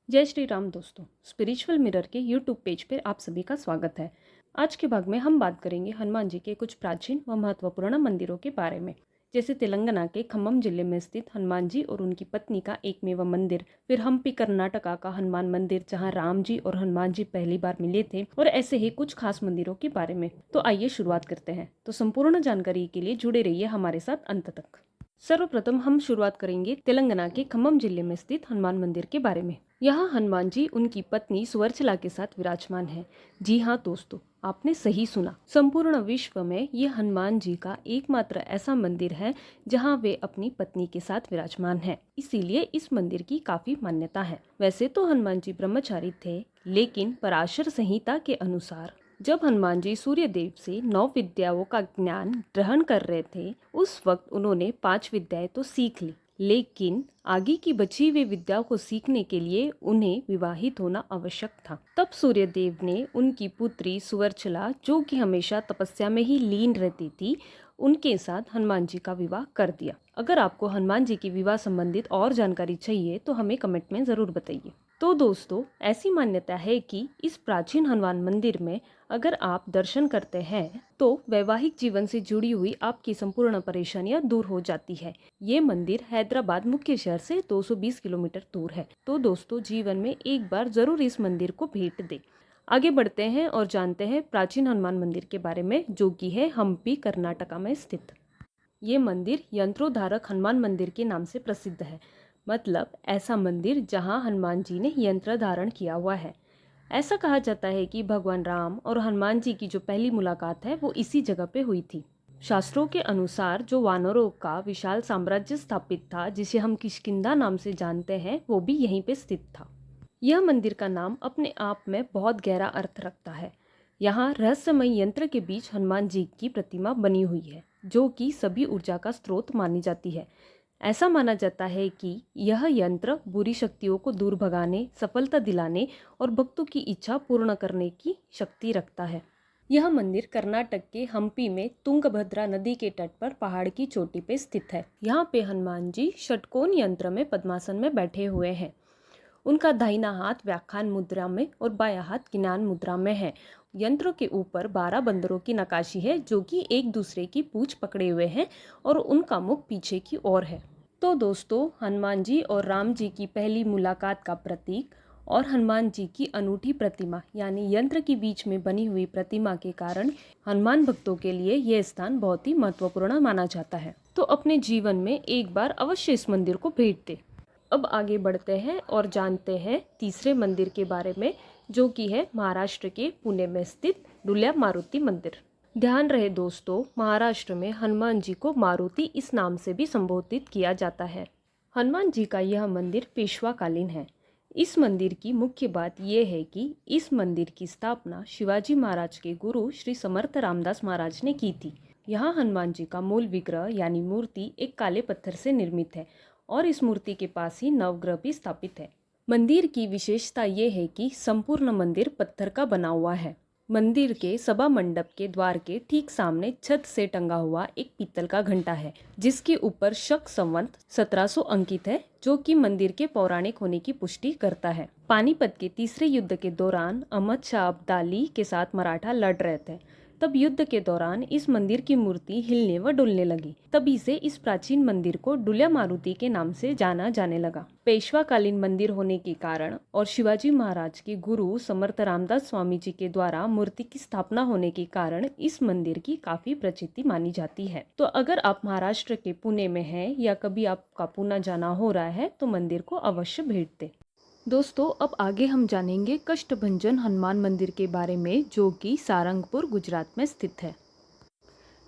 जय श्री राम दोस्तों। Spiritual mirror के यूट्यूब पेज पर आप सभी का स्वागत है। आज के भाग में हम बात करेंगे हनुमान जी के कुछ प्राचीन व महत्वपूर्ण मंदिरों के बारे में, जैसे तेलंगाना के खम्मम जिले में स्थित हनुमान जी और उनकी पत्नी का एकमेव मंदिर, फिर हम्पी कर्नाटका का हनुमान मंदिर जहां राम जी और हनुमान जी पहली बार मिले थे, और ऐसे ही कुछ खास मंदिरों के बारे में। तो आइए शुरुआत करते हैं। तो संपूर्ण जानकारी के लिए जुड़े रहिए हमारे साथ अंत तक। सर्वप्रथम हम शुरुआत करेंगे तेलंगाना के खम्मम जिले में स्थित हनुमान मंदिर के बारे में। यहाँ हनुमान जी उनकी पत्नी सुवर्चला के साथ विराजमान है। जी हाँ दोस्तों, आपने सही सुना। संपूर्ण विश्व में ये हनुमान जी का एकमात्र ऐसा मंदिर है जहाँ वे अपनी पत्नी के साथ विराजमान हैं। इसीलिए इस मंदिर की काफी मान्यता है। वैसे तो हनुमान जी ब्रह्मचारी थे, लेकिन पराशर संहिता के अनुसार जब हनुमान जी सूर्य देव से 9 विद्याओं का ज्ञान ग्रहण कर रहे थे, उस वक्त उन्होंने 5 विद्याएं तो सीख ली, लेकिन आगे की बची हुई विद्याओं को सीखने के लिए उन्हें विवाहित होना आवश्यक था। तब सूर्य देव ने उनकी पुत्री सुवर्चला, जो कि हमेशा तपस्या में ही लीन रहती थी, उनके साथ हनुमान जी का विवाह कर दिया। अगर आपको हनुमान जी की विवाह संबंधित और जानकारी चाहिए तो हमें कमेंट में जरूर बताइए। तो दोस्तों, ऐसी मान्यता है कि इस प्राचीन हनुमान मंदिर में अगर आप दर्शन करते हैं तो वैवाहिक जीवन से जुड़ी हुई आपकी संपूर्ण परेशानियां दूर हो जाती है। ये मंदिर हैदराबाद मुख्य शहर से 220 किलोमीटर दूर है। तो दोस्तों, जीवन में एक बार जरूर इस मंदिर को भेंट दें। आगे बढ़ते हैं और जानते हैं प्राचीन हनुमान मंदिर के बारे में, जो कि है हम्पी कर्नाटका में स्थित। ये मंदिर यंत्रोद्धारक हनुमान मंदिर के नाम से प्रसिद्ध है। मतलब ऐसा मंदिर जहां हनुमान जी ने यंत्र धारण किया हुआ है। ऐसा कहा जाता है कि भगवान राम और हनुमान जी की जो पहली मुलाकात है वो इसी जगह पे हुई थी। शास्त्रों के अनुसार जो वानरों का विशाल साम्राज्य स्थापित था, जिसे हम किष्किंधा नाम से जानते हैं, वो भी यहीं पे स्थित था। यह मंदिर का नाम अपने आप में बहुत गहरा अर्थ रखता है। यहाँ रहस्यमय यंत्र के बीच हनुमान जी की प्रतिमा बनी हुई है, जो कि सभी ऊर्जा का स्रोत मानी जाती है। ऐसा माना जाता है कि यह यंत्र बुरी शक्तियों को दूर भगाने, सफलता दिलाने और भक्तों की इच्छा पूर्ण करने की शक्ति रखता है। यह मंदिर कर्नाटक के हम्पी में तुंगभद्रा नदी के तट पर पहाड़ की चोटी पे स्थित है। यहाँ पे हनुमान जी षटकोण यंत्र में पद्मासन में बैठे हुए हैं। उनका दाहिना हाथ व्याख्यान मुद्रा में और बायां हाथ ज्ञान मुद्रा में है। यंत्र के ऊपर 12 बंदरों की नक्काशी है, जो कि एक दूसरे की पूंछ पकड़े हुए हैं और उनका मुख पीछे की ओर है। तो दोस्तों, हनुमान जी और राम जी की पहली मुलाकात का प्रतीक और हनुमान जी की अनूठी प्रतिमा यानी यंत्र के बीच में बनी हुई प्रतिमा के कारण हनुमान भक्तों के लिए यह स्थान बहुत ही महत्वपूर्ण माना जाता है। तो अपने जीवन में एक बार अवश्य इस मंदिर को भेंट दें। अब आगे बढ़ते हैं और जानते हैं तीसरे मंदिर के बारे में, जो कि है महाराष्ट्र के पुणे में स्थित डुल्या मारुति मंदिर। ध्यान रहे दोस्तों, महाराष्ट्र में हनुमान जी को मारुति इस नाम से भी संबोधित किया जाता है। हनुमान जी का यह मंदिर पेशवाकालीन है। इस मंदिर की मुख्य बात यह है कि इस मंदिर की स्थापना शिवाजी महाराज के गुरु श्री समर्थ रामदास महाराज ने की थी। यहाँ हनुमान जी का मूल विग्रह यानी मूर्ति एक काले पत्थर से निर्मित है और इस मूर्ति के पास ही नवग्रह भी स्थापित है। मंदिर की विशेषता ये है कि संपूर्ण मंदिर पत्थर का बना हुआ है। मंदिर के सभा मंडप के द्वार के ठीक सामने छत से टंगा हुआ एक पीतल का घंटा है, जिसके ऊपर शक संवत 1700 अंकित है, जो कि मंदिर के पौराणिक होने की पुष्टि करता है। पानीपत के तीसरे युद्ध के दौरान अहमद शाह अब्दाली के साथ मराठा लड़ रहे थे। तब युद्ध के दौरान इस मंदिर की मूर्ति हिलने व डुलने लगी। तभी से इस प्राचीन मंदिर को डुल्या मारुति के नाम से जाना जाने लगा। पेशवाकालीन मंदिर होने के कारण और शिवाजी महाराज के गुरु समर्थ रामदास स्वामी जी के द्वारा मूर्ति की स्थापना होने के कारण इस मंदिर की काफी प्रचिति मानी जाती है। तो अगर आप महाराष्ट्र के पुणे में हैं या कभी आपका पुणे जाना हो रहा है तो मंदिर को अवश्य भेंट दें। दोस्तों, अब आगे हम जानेंगे कष्टभंजन हनुमान मंदिर के बारे में, जो कि सारंगपुर गुजरात में स्थित है।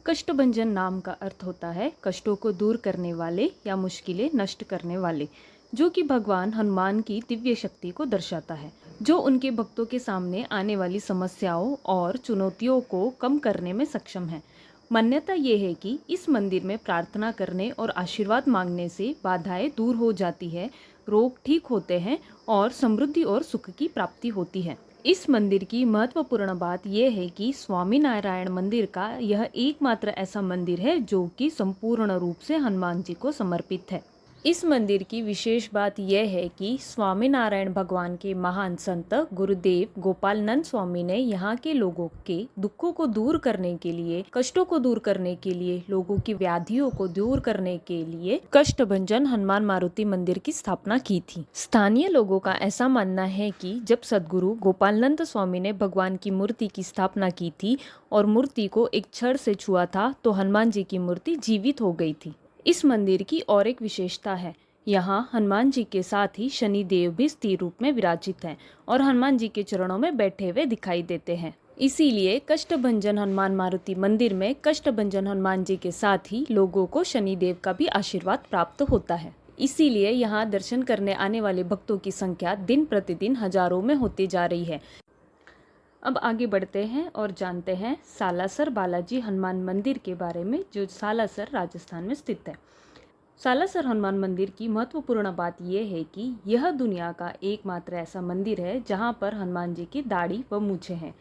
कष्टभंजन नाम का अर्थ होता है कष्टों को दूर करने वाले या मुश्किलें नष्ट करने वाले, जो कि भगवान हनुमान की दिव्य शक्ति को दर्शाता है, जो उनके भक्तों के सामने आने वाली समस्याओं और चुनौतियों को कम करने में सक्षम है। मान्यता ये है कि इस मंदिर में प्रार्थना करने और आशीर्वाद मांगने से बाधाएं दूर हो जाती है, रोग ठीक होते हैं और समृद्धि और सुख की प्राप्ति होती है। इस मंदिर की महत्वपूर्ण बात यह है कि स्वामी नारायण मंदिर का यह एकमात्र ऐसा मंदिर है जो कि संपूर्ण रूप से हनुमान जी को समर्पित है। इस मंदिर की विशेष बात यह है कि स्वामीनारायण भगवान के महान संत गुरुदेव गोपालनंद स्वामी ने यहाँ के लोगों के दुखों को दूर करने के लिए, कष्टों को दूर करने के लिए, लोगों की व्याधियों को दूर करने के लिए कष्टभंजन हनुमान मारुति मंदिर की स्थापना की थी। स्थानीय लोगों का ऐसा मानना है कि जब सदगुरु गोपालनंद स्वामी ने भगवान की मूर्ति की स्थापना की थी और मूर्ति को एक छड़ से छुआ था तो हनुमान जी की मूर्ति जीवित हो गई थी। इस मंदिर की और एक विशेषता है, यहाँ हनुमान जी के साथ ही शनि देव भी स्थिर रूप में विराजित हैं और हनुमान जी के चरणों में बैठे हुए दिखाई देते हैं। इसीलिए कष्टभंजन हनुमान मारुति मंदिर में कष्टभंजन हनुमान जी के साथ ही लोगों को शनि देव का भी आशीर्वाद प्राप्त होता है। इसीलिए यहाँ दर्शन करने आने वाले भक्तों की संख्या दिन प्रतिदिन हजारों में होती जा रही है। अब आगे बढ़ते हैं और जानते हैं सालासर बालाजी हनुमान मंदिर के बारे में, जो सालासर राजस्थान में स्थित है। सालासर हनुमान मंदिर की महत्वपूर्ण बात यह है कि यह दुनिया का एकमात्र ऐसा मंदिर है जहां पर हनुमान जी की दाढ़ी व मूछें हैं।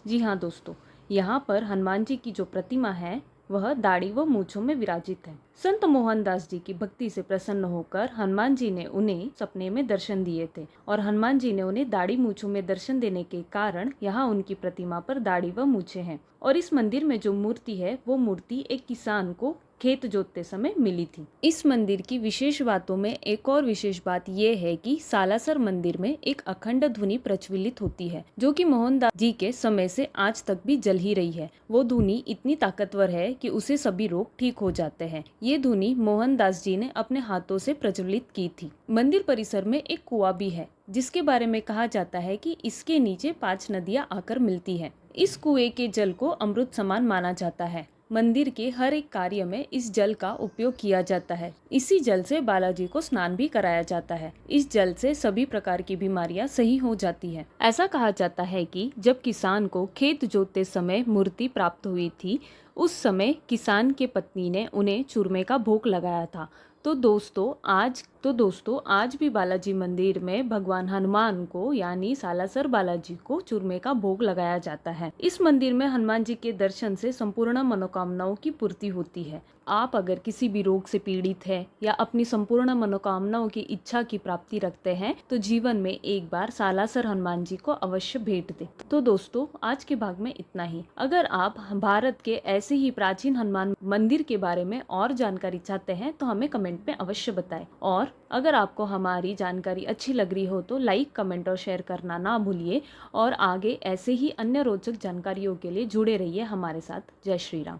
जी हाँ दोस्तों, यहाँ पर हनुमान जी की जो प्रतिमा है वह दाढ़ी व मूछों में विराजित है। संत मोहनदास जी की भक्ति से प्रसन्न होकर हनुमान जी ने उन्हें सपने में दर्शन दिए थे और हनुमान जी ने उन्हें दाढ़ी मूछों में दर्शन देने के कारण यहाँ उनकी प्रतिमा पर दाढ़ी व मूछें हैं। और इस मंदिर में जो मूर्ति है वो मूर्ति एक किसान को खेत जोतते समय मिली थी। इस मंदिर की विशेष बातों में एक और विशेष बात यह है कि सालासर मंदिर में एक अखंड ध्वनि प्रज्वलित होती है, जो कि मोहनदास जी के समय से आज तक भी जल ही रही है। वो ध्वनि इतनी ताकतवर है कि उसे सभी रोग ठीक हो जाते हैं। ये ध्वनि मोहनदास जी ने अपने हाथों से प्रज्वलित की थी। मंदिर परिसर में एक कुआं भी है, जिसके बारे में कहा जाता है कि इसके नीचे 5 नदियां आकर मिलती है। इस कुएं के जल को अमृत समान माना जाता है। मंदिर के हर एक कार्य में इस जल का उपयोग किया जाता है। इसी जल से बालाजी को स्नान भी कराया जाता है। इस जल से सभी प्रकार की बीमारियां सही हो जाती है। ऐसा कहा जाता है कि जब किसान को खेत जोतते समय मूर्ति प्राप्त हुई थी, उस समय किसान के पत्नी ने उन्हें चूरमे का भोग लगाया था। तो दोस्तों आज भी बालाजी मंदिर में भगवान हनुमान को यानी सालासर बालाजी को चूरमे का भोग लगाया जाता है। इस मंदिर में हनुमान जी के दर्शन से संपूर्ण मनोकामनाओं की पूर्ति होती है। आप अगर किसी भी रोग से पीड़ित है या अपनी संपूर्ण मनोकामनाओं की इच्छा की प्राप्ति रखते हैं तो जीवन में एक बार सालासर हनुमान जी को अवश्य भेंट दें। तो दोस्तों आज के भाग में इतना ही। अगर आप भारत के ऐसे ही प्राचीन हनुमान मंदिर के बारे में और जानकारी चाहते हैं तो हमें कमेंट में अवश्य बताएं। और अगर आपको हमारी जानकारी अच्छी लग रही हो तो लाइक, कमेंट और शेयर करना ना भूलिए और आगे ऐसे ही अन्य रोचक जानकारियों के लिए जुड़े रहिए हमारे साथ। जय श्री राम।